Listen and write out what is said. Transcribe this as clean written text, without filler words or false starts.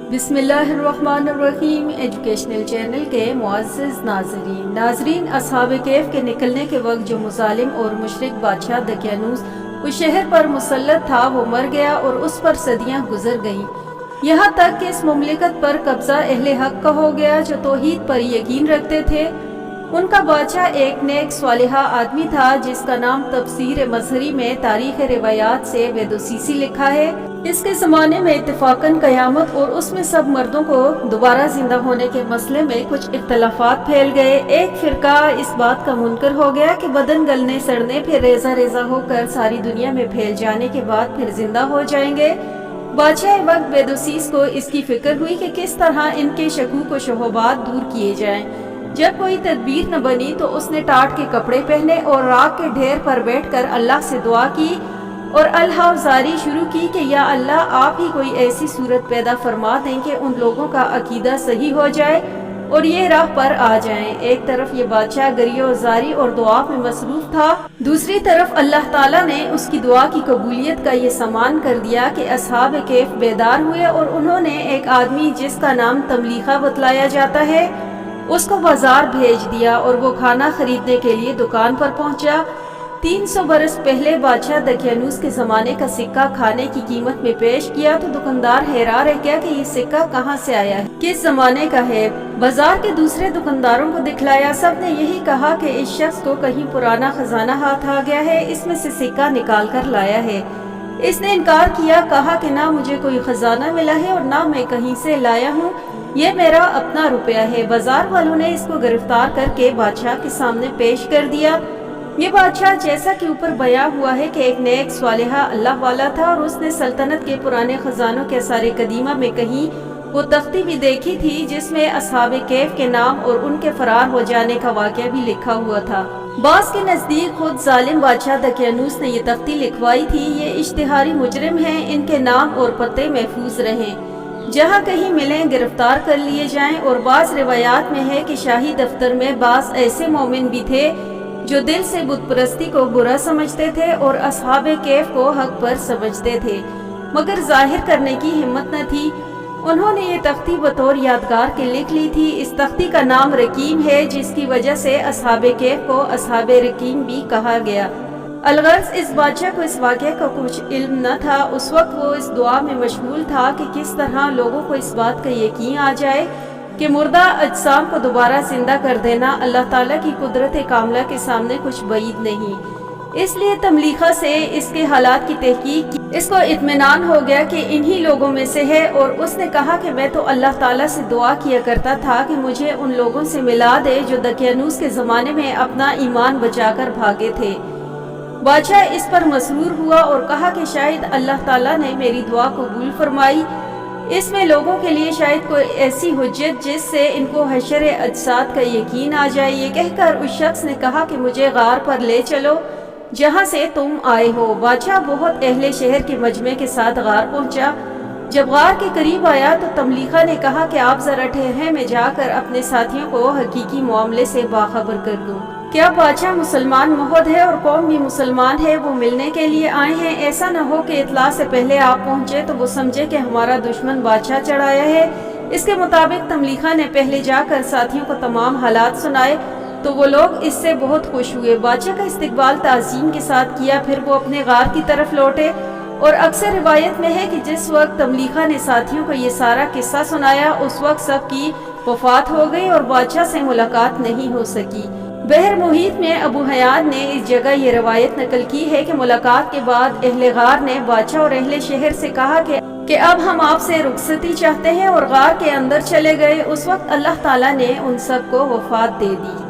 बिस्मिल्लाहिर्रहमानिर्रहीम। Educational channel के मुअज़्ज़िज़ नाज़रीन, असहाब कैफ के निकलने के वक्त जो मुज़ालिम और मुशरिक बादशाह दकियानूस उस शहर पर मुसल्लत था वो मर गया और उस पर सदियां गुजर गईं, यहाँ तक कि इस मुमलिकत पर कब्जा अहले हक का हो गया जो तौहीद पर यकीन रखते थे। उनका बादशाह एक नेक स्वालिहा आदमी था जिसका नाम तफसीर मज़हरी में तारीख़ रिवायात से बेदुसीसी लिखा है। इसके ज़माने में इत्तिफ़ाक़न क़यामत और उसमें सब मर्दों को दोबारा जिंदा होने के मसले में कुछ इख्तलाफात फैल गए। एक फ़िरका इस बात का मुनकर हो गया कि बदन गलने सड़ने फिर रेजा रेजा होकर सारी दुनिया में फैल जाने के बाद फिर जिंदा हो जाएंगे। बादशाह वक्त बेदुसीस को इसकी फिक्र हुई कि किस तरह इनके शकूक व शुबहात दूर किए जाएं। जब कोई तदबीर न बनी तो उसने टाट के कपड़े पहने और राख के ढेर पर बैठकर अल्लाह से दुआ की और अल्हाज़ारी शुरू की कि या अल्लाह, आप ही कोई ऐसी सूरत पैदा फरमा दें कि उन लोगों का अकीदा सही हो जाए और ये राह पर आ जाएं। एक तरफ ये बादशाह गरियोजारी और दुआ में मसरूफ था, दूसरी तरफ अल्लाह ताला ने उसकी दुआ की कबूलियत का ये सामान कर दिया कि असहाब कैफ बेदार हुए और उन्होंने एक आदमी जिसका नाम तमलीखा बतलाया जाता है उसको बाजार भेज दिया और वो खाना खरीदने के लिए दुकान पर पहुंचा। 300 बरस पहले बादशाह दकियानूस के ज़माने का सिक्का खाने की कीमत में पेश किया तो दुकानदार हैरान रह गया कि ये सिक्का कहाँ से आया है, किस ज़माने का है। बाजार के दूसरे दुकानदारों को दिखलाया, सब ने यही कहा कि इस शख्स को कहीं पुराना खजाना हाथ आ गया है, इसमें से सिक्का निकाल कर लाया है। इसने इनकार किया, कहा कि ना मुझे कोई खजाना मिला है और ना मैं कहीं से लाया हूँ, ये मेरा अपना रुपया है। बाजार वालों ने इसको गिरफ्तार करके बादशाह के सामने पेश कर दिया। ये बादशाह जैसा कि ऊपर बयां हुआ है कि एक नेक स्वालिहा अल्लाह वाला था और उसने सल्तनत के पुराने खजानों के सारे कदीमा में कहीं वो तख्ती भी देखी थी जिसमें असहाबे कैफ के नाम और उनके फरार हो जाने का वाक़या भी लिखा हुआ था। बास के नज़दीक खुद जालिम बादशाह दकियानूस ने ये तख्ती लिखवाई थी। ये इश्तिहारी मुजरिम हैं, इनके नाम और पते महफूज रहें, जहाँ कहीं मिलें गिरफ्तार कर लिए जाएं। और बाज़ रिवायात में है कि शाही दफ्तर में बाज़ ऐसे मोमिन भी थे जो दिल से बुत परस्ती को बुरा समझते थे और असहाबे कैफ को हक पर समझते थे मगर जाहिर करने की हिम्मत न थी। उन्होंने ये तख्ती बतौर यादगार के लिख ली थी। इस तख्ती का नाम रकीम है जिसकी वजह से असहाबे कैफ को असहाबे रकीम भी कहा गया। अलगर्ज इस बादशाह को इस वाक़े का कुछ इल्म न था। उस वक्त वो इस दुआ में मशगूल था कि किस तरह लोगों को इस बात का यकीन आ जाए कि मुर्दा अजसाम को दोबारा जिंदा कर देना अल्लाह ताला की कुदरत कामला के सामने कुछ बईद नहीं। इसलिए तमलीखा से इसके हालात की तहकीक की। इसको इत्मीनान हो गया कि इन्हीं लोगों में से है और उसने कहा कि मैं तो अल्लाह ताला से दुआ किया करता था कि मुझे उन लोगों से मिला दे जो दकियानूस के ज़माने में अपना ईमान बचाकर भागे थे। बादशाह इस पर मसरूर हुआ और कहा कि शायद अल्लाह ताला ने मेरी दुआ कबूल फरमाई। इसमें लोगों के लिए शायद कोई ऐसी हुज्जत जिससे इनको हशर अजसाद का यकीन आ जाए। ये कहकर उस शख्स ने कहा कि मुझे गार पर ले चलो जहाँ से तुम आए हो। बादशाह बहुत अहले शहर के मजमे के साथ गार पहुँचा। जब गार के करीब आया तो तमलीखा ने कहा कि आप जरा ठहरें, मैं जाकर अपने साथियों को हकीकी मामले से बाखबर कर दूं। क्या बादशाह मुसलमान महोद है और कौम भी मुसलमान है, वो मिलने के लिए आए हैं। ऐसा न हो कि इतला से पहले आप पहुंचे तो वो समझे कि हमारा दुश्मन बादशाह चढ़ाया है। इसके मुताबिक तमलीखा ने पहले जाकर साथियों को तमाम हालात सुनाए तो वो लोग इससे बहुत खुश हुए। बादशाह का इस्तकबाल ताज़ीम के साथ किया, फिर वो अपने गार की तरफ लौटे। और अक्सर रिवायत में है कि जिस वक्त तमलीखा ने साथियों को ये सारा किस्सा सुनाया उस वक्त सबकी वफात हो गई और बादशाह से मुलाकात नहीं हो सकी। बहर मुहीत में अबू हयात ने इस जगह ये रवायत नकल की है कि मुलाकात के बाद अहले गार ने बादशाह और अहले शहर से कहा कि अब हम आपसे रुखसती चाहते हैं और गार के अंदर चले गए। उस वक्त अल्लाह ताला ने उन सब को वफात दे दी।